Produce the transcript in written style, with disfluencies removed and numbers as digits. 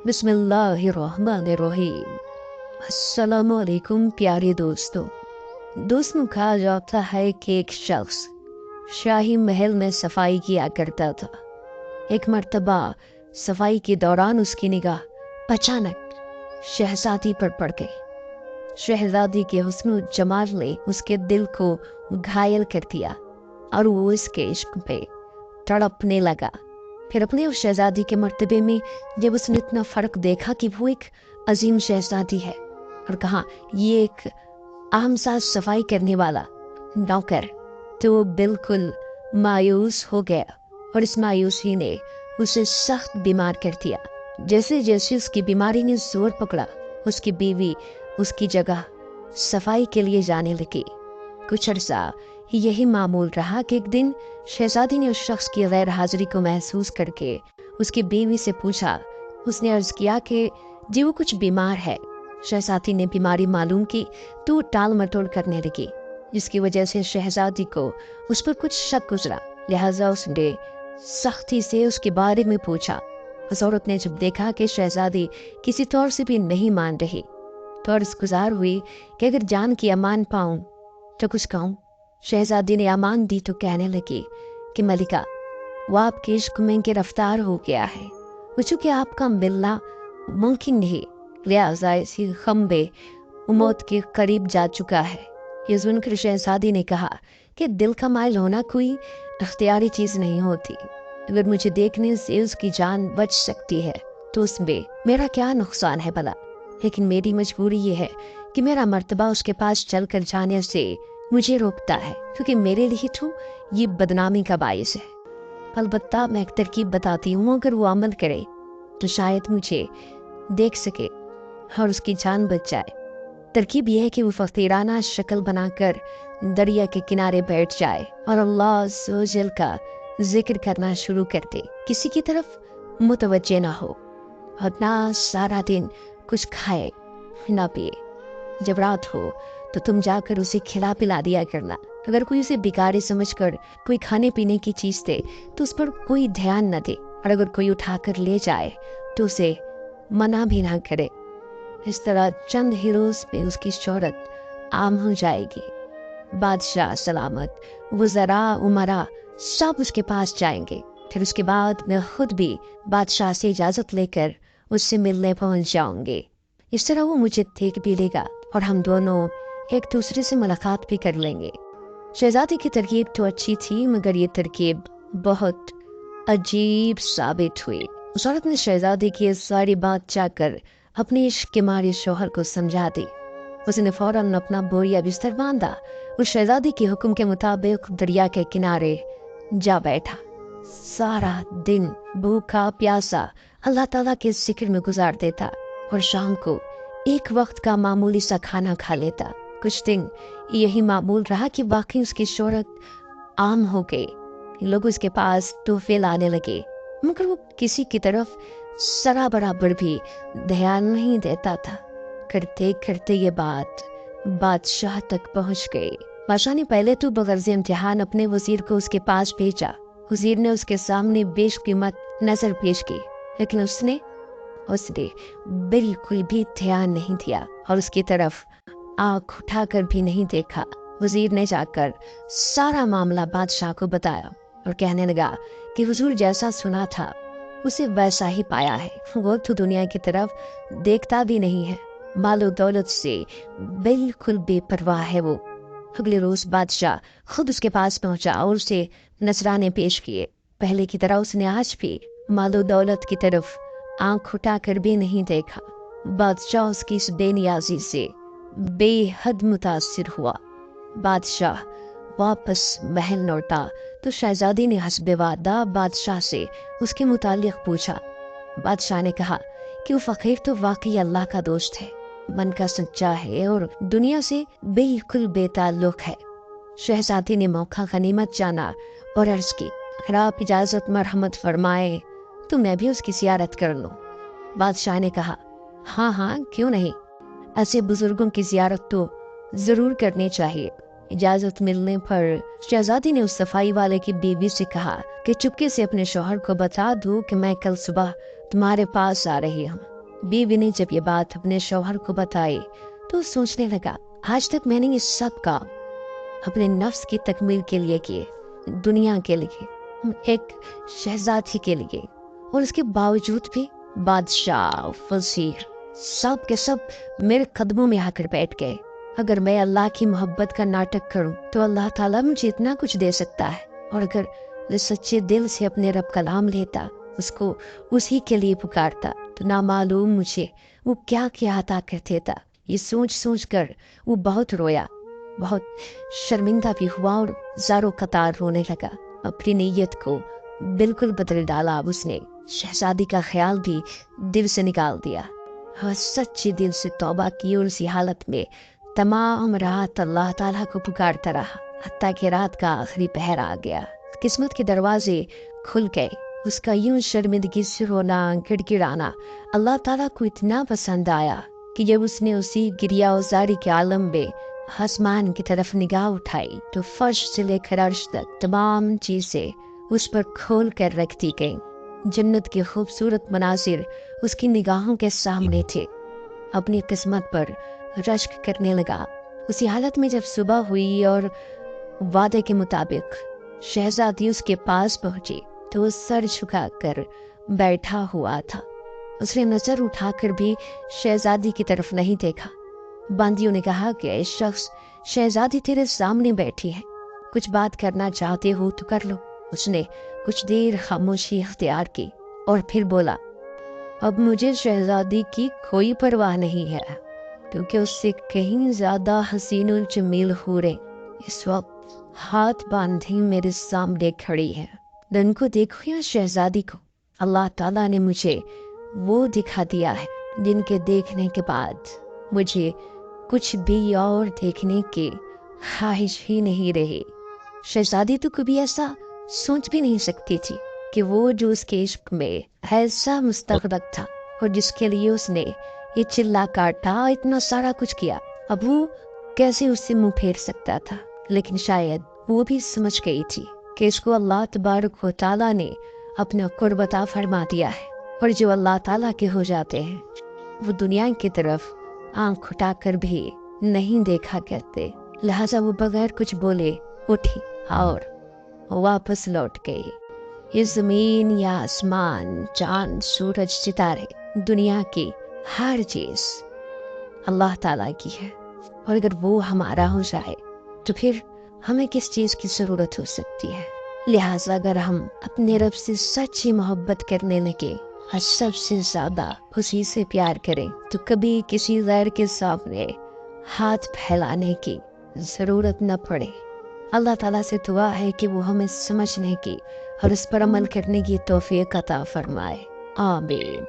बिस्मिल्लाहिर्रहमानिर्रहीम। अस्सलामु अलैकुम प्यारे दोस्तों। दोस्तों, कहा जाता है कि एक शख्स शाही महल में सफाई किया करता था। एक मर्तबा सफाई के दौरान उसकी निगाह अचानक शहजादी पर पड़ गई। शहजादी के हुस्न और जमाल ने उसके दिल को घायल कर दिया और वो इसके इश्क पे तड़पने लगा। फिर अपने उस शहजादी के मर्तबे में जब उसने इतना फर्क देखा कि वो एक अजीम शहजादी है और कहा ये एक आम सा सफाई करने वाला नौकर, तो वो बिल्कुल मायूस हो गया और इस मायूसी ने उसे सख्त बीमार कर दिया। जैसे जैसे उसकी बीमारी ने जोर पकड़ा, उसकी बीवी उसकी जगह सफाई के लिए जाने लगी। कुछ अरसा यही मामूल रहा कि एक दिन शहजादी ने उस शख्स की गैर हाजिरी को महसूस करके उसकी बीवी से पूछा। उसने अर्ज किया कि जी वो कुछ बीमार है। शहजादी ने बीमारी मालूम की तो टाल मटोल करने लगी, जिसकी वजह से शहजादी को उस पर कुछ शक गुजरा। लिहाजा उसने सख्ती से उसके बारे में पूछा। उस औरत ने जब देखा कि शहजादी किसी तौर से भी नहीं मान रही तो अर्ज गुजार हुई कि अगर जान की अमान पाऊं तो कुछ कहूं। शहजादी ने अमान दी तो कहने लगी कि मलिका, वो आपके इश्क में गिरफ्तार हो गया है। वो चूंकि आपका मिलना मुमकिन नहीं, लिहाजा इसी खम्बे मौत के करीब जा चुका है। ये सुनकर शहजादी ने कहा कि दिल का माइल होना कोई अख्तियारी चीज नहीं होती। अगर मुझे देखने से उसकी जान बच सकती है तो उसमें मेरा क्या नुकसान है भला। लेकिन मेरी मजबूरी ये है कि मेरा मर्तबा उसके पास चल कर जाने से मुझे रोकता है, क्योंकि मेरे लिए तो ये बदनामी का बायस है। अलबत्ता मैं एक तरकीब बताती हूँ, अगर वो अमल करे तो शायद मुझे देख सके और उसकी जान बच जाए। तरकीब यह है कि वो फकीराना शक्ल बनाकर दरिया के किनारे बैठ जाए और अल्लाह अज़्ज़ व जल का जिक्र करना शुरू कर दे। किसी की तरफ मुतवज्जे ना हो और ना सारा दिन कुछ खाए ना पिए। जब रात हो तो तुम जाकर उसे खिला पिला दिया करना। अगर कोई उसे भिखारी समझकर कोई खाने पीने की चीज दे तो उस पर कोई ध्यान न दे, और अगर कोई उठाकर ले जाए तो उसे मना भी ना करे। इस तरह चंद ही रोज में उसकी शोहरत आम हो जाएगी। बादशाह सलामत, वज़रा, उमरा सब उसके पास जाएंगे। फिर उसके बाद मैं खुद भी बादशाह से इजाजत लेकर उससे मिलने पहुंच जाऊंगी। इस तरह वो मुझे देख भी लेगा और हम दोनों एक दूसरे से मुलाकात भी कर लेंगे। शहजादी की तरकीब तो अच्छी थी, मगर ये तरकीब बहुत अजीब साबित हुई। उस औरत ने शहजादी की सारी बात चाहकर अपने इश्क के मारे शौहर को समझा दी। उसने फौरन अपना बोरिया बिस्तर बांधा और शहजादी के हुक्म के मुताबिक दरिया के किनारे जा बैठा। सारा दिन भूखा प्यासा अल्लाह ताला के जिक्र में गुजार देता और शाम को एक वक्त का मामूली सा खाना खा लेता। कुछ दिन यही मामूल रहा कि वाकई उसकी शोहरत आम हो गई। लोग उसके पास तोहफे लाने लगे, मगर वो किसी की तरफ जरा बराबर भी ध्यान नहीं देता था। करते करते ये बात बादशाह तक पहुंच गई। बादशाह ने पहले तो बगर्ज इम्तिहान अपने वजीर को उसके पास भेजा। वजीर ने उसके सामने बेशकीमत नजर पेश की, लेकिन उसने बिल्कुल भी ध्यान नहीं दिया और उसकी तरफ आंख उठाकर भी नहीं देखा। वजीर ने जाकर सारा मामला बादशाह को बताया और कहने लगा कि हुजूर जैसा सुना था उसे वैसा ही पाया है। वो तो दुनिया की तरफ देखता भी नहीं है, मालो दौलत से बिल्कुल बेपरवाह है वो। अगले रोज बादशाह खुद उसके पास पहुंचा और उसे नजराने पेश किए। पहले की तरह उसने आज भी मालो दौलत की तरफ आंख उठाकर भी नहीं देखा। बादशाह उसकी इस बेनियाजी से बेहद मुतासिर हुआ। बादशाह वापस महल लौटा तो शहजादी ने हस्बे वादा बादशाह से उसके मुतालिक पूछा। बादशाह ने कहा कि वो फकीर तो वाकई अल्लाह का दोस्त है, मन का सच्चा है और दुनिया से बिल्कुल बेताल्लुक है। शहजादी ने मौका गनीमत जाना और अर्ज की, अगर आप इजाजत मरहमत फरमाए तो मैं भी उसकी जियारत कर लूं। बादशाह ने कहा, हाँ हाँ क्यों नहीं, ऐसे बुजुर्गों की जियारत तो जरूर करनी चाहिए। इजाजत मिलने पर शहजादी ने उस सफाई वाले की बीवी से कहा कि चुपके से अपने शौहर को बता दो कि मैं कल सुबह तुम्हारे पास आ रही हूँ। बीवी ने जब ये बात अपने शौहर को बताई तो सोचने लगा, आज तक मैंने ये सब काम अपने नफ्स की तकमील के लिए किए, दुनिया के लिए, एक शहजादी के लिए, और उसके बावजूद भी बादशाह वजीर सब के सब मेरे कदमों में आकर बैठ गए। अगर मैं अल्लाह की मोहब्बत का नाटक करूं तो अल्लाह ताला मुझे इतना कुछ दे सकता है, और अगर मैं सच्चे दिल से अपने रब का नाम लेता, उसको उसी के लिए पुकारता, तो ना मालूम मुझे वो क्या क्या अता कर देता। ये सोच सोच कर वो बहुत रोया, बहुत शर्मिंदा भी हुआ और ज़ारो कतार रोने लगा। अपनी नीयत को बिल्कुल बदल डाला अब उसने, शहजादी का ख्याल भी दिल से निकाल दिया और सच्चे दिल से तौबा की, और उसी हालत में तमाम रात अल्लाह ताला को पुकारता रहा, हत्ता कि रात का आखिरी पहर आ गया। किस्मत के दरवाजे खुल गए। उसका यूं शर्मिंदगी से रोना, गिड़गिड़ाना अल्लाह ताला को इतना पसंद आया कि जब उसने उसी गिरिया उजारी के आलम में आसमान की तरफ निगाह उठाई तो फर्श से लेकर अर्श तक तमाम चीजें उस पर खोल कर रख दी गई। जन्नत के खूबसूरत मनाजिर उसकी निगाहों के सामने थे। अपनी किस्मत पर रश्क करने लगा। उसी हालत में जब सुबह हुई और वादे के मुताबिक शहजादी उसके पास पहुंची तो वो सर झुकाकर बैठा हुआ था। उसने नजर उठाकर भी शहजादी की तरफ नहीं देखा। बांदियों ने कहा कि इस शख्स, शहजादी तेरे सामने बैठी है, कुछ बात करना चाहते हो तो कर लो। उसने कुछ देर खामोशी इख्तियार की और फिर बोला, अब मुझे शहजादी की कोई परवाह नहीं है, क्योंकि उससे कहीं ज्यादा हसीन और जमील हूरें इस वक्त हाथ बांधे मेरे सामने खड़ी है। दिन को देखो या शहजादी को, अल्लाह ताला ने मुझे वो दिखा दिया है जिनके देखने के बाद मुझे कुछ भी और देखने की ख्वाहिश ही नहीं रही। शहजादी तो कभी ऐसा सोच भी नहीं सकती थी कि वो जो उसके इश्क में ऐसा मुस्तग़रक़ था और जिसके लिए उसने ये चिल्ला काटा, इतना सारा कुछ किया, अब वो कैसे उससे मुंह फेर सकता था। लेकिन शायद वो भी समझ गई थी कि इसको अल्लाह तबारक व तआला ने अपना कुर्ब अता फरमा दिया है, और जो अल्लाह ताला के हो जाते हैं वो दुनिया की तरफ आंख उठाकर भी नहीं देखा करते। लिहाजा वो बगैर कुछ बोले उठी और वापस लौट गई। ये जमीन या आसमान, चांद, सूरज, सितारे, दुनिया की हर चीज अल्लाह ताला की है, और अगर वो हमारा हो जाए तो फिर हमें किस चीज की जरूरत हो सकती है। लिहाजा अगर हम अपने रब से सच्ची मोहब्बत करने लगे और सबसे ज्यादा उसी से प्यार करें तो कभी किसी गैर के सामने हाथ फैलाने की जरूरत न पड़े। अल्लाह ताला से दुआ है कि वो हमें समझने की और उस पर अमल करने की तौफीक अता फरमाए। आमीन।